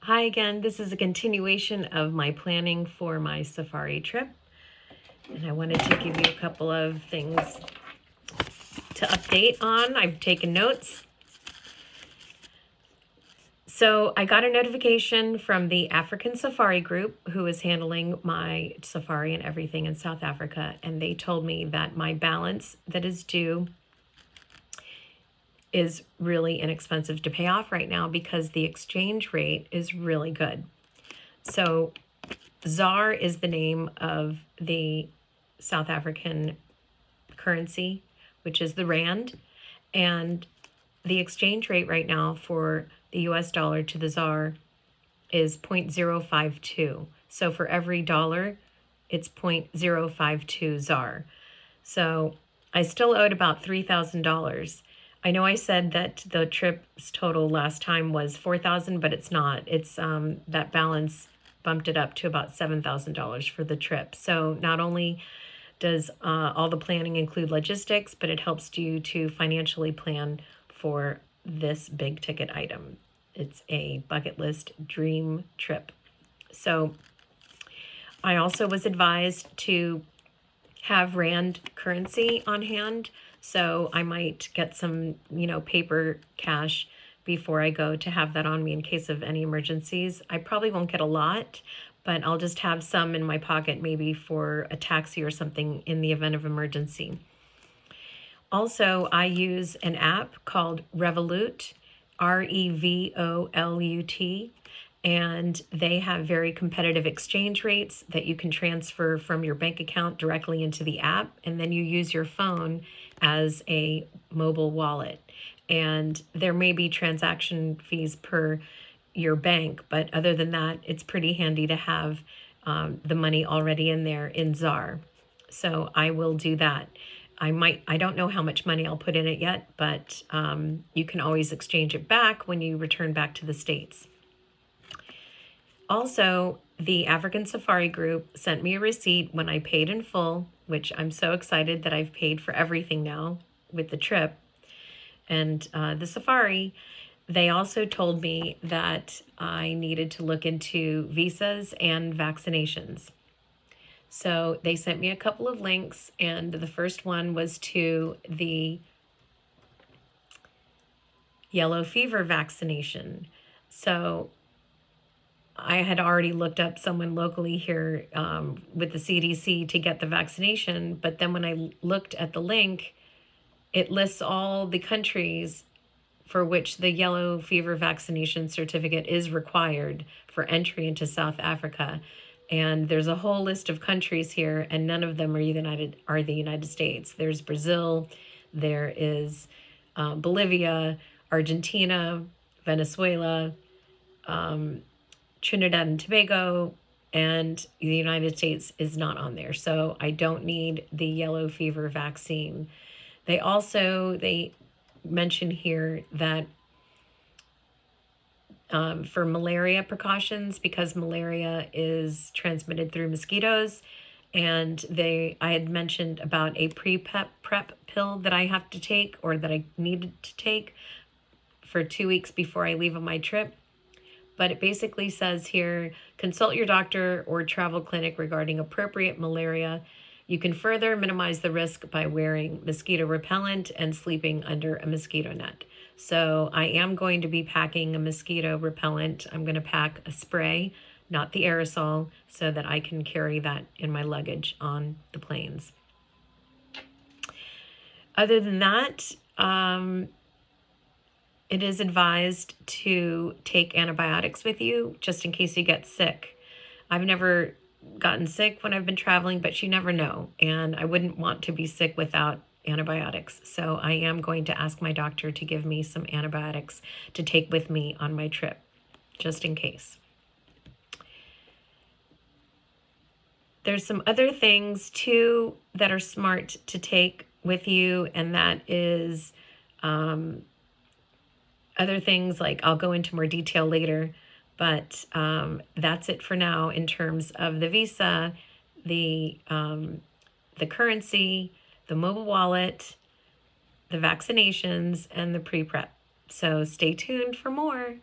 Hi again, this is a continuation of my planning for my safari trip. And I wanted to give you a couple of things to update on. I've taken notes. So I got a notification from the African Safari Group, who is handling my safari and everything in South Africa. And they told me that my balance that is due is really inexpensive to pay off right now because the exchange rate is really good. So ZAR is the name of the South African currency, which is the rand, and the exchange rate right now for the US dollar to the ZAR is 0.052. So for every dollar, it's 0.052 ZAR. So I still owed about $3,000. I know I said that the trip's total last time was $4,000, but it's not. It's that balance bumped it up to about $7,000 for the trip. So not only does all the planning include logistics, but it helps you to financially plan for this big ticket item. It's a bucket list dream trip. So I also was advised to have rand currency on hand, so I might get some, paper cash before I go to have that on me in case of any emergencies. I probably won't get a lot, but I'll just have some in my pocket maybe for a taxi or something in the event of emergency. Also, I use an app called Revolut, Revolut, and they have very competitive exchange rates that you can transfer from your bank account directly into the app, and then you use your phone as a mobile wallet. And there may be transaction fees per your bank, but other than that, it's pretty handy to have the money already in there in ZAR. So I will do that. I don't know how much money I'll put in it yet, but you can always exchange it back when you return back to the States. Also, the African Safari Group sent me a receipt when I paid in full, which I'm so excited that I've paid for everything now with the trip and the safari. They also told me that I needed to look into visas and vaccinations. So they sent me a couple of links, and the first one was to the yellow fever vaccination. So I had already looked up someone locally here with the CDC to get the vaccination, but then when I looked at the link, it lists all the countries for which the yellow fever vaccination certificate is required for entry into South Africa. And there's a whole list of countries here, and none of them are the United States. There's Brazil, there is Bolivia, Argentina, Venezuela, Trinidad and Tobago, and the United States is not on there. So I don't need the yellow fever vaccine. They mention here that for malaria precautions, because malaria is transmitted through mosquitoes, and I had mentioned about a prep pill that I have to take, or that I needed to take for 2 weeks before I leave on my trip. But it basically says here, consult your doctor or travel clinic regarding appropriate malaria. You can further minimize the risk by wearing mosquito repellent and sleeping under a mosquito net. So I am going to be packing a mosquito repellent. I'm going to pack a spray, not the aerosol, so that I can carry that in my luggage on the planes. Other than that, it is advised to take antibiotics with you just in case you get sick. I've never gotten sick when I've been traveling, but you never know. And I wouldn't want to be sick without antibiotics. So I am going to ask my doctor to give me some antibiotics to take with me on my trip, just in case. There's some other things too that are smart to take with you, and that is other things like I'll go into more detail later, but that's it for now in terms of the visa, the currency, the mobile wallet, the vaccinations, and the pre-prep. So stay tuned for more.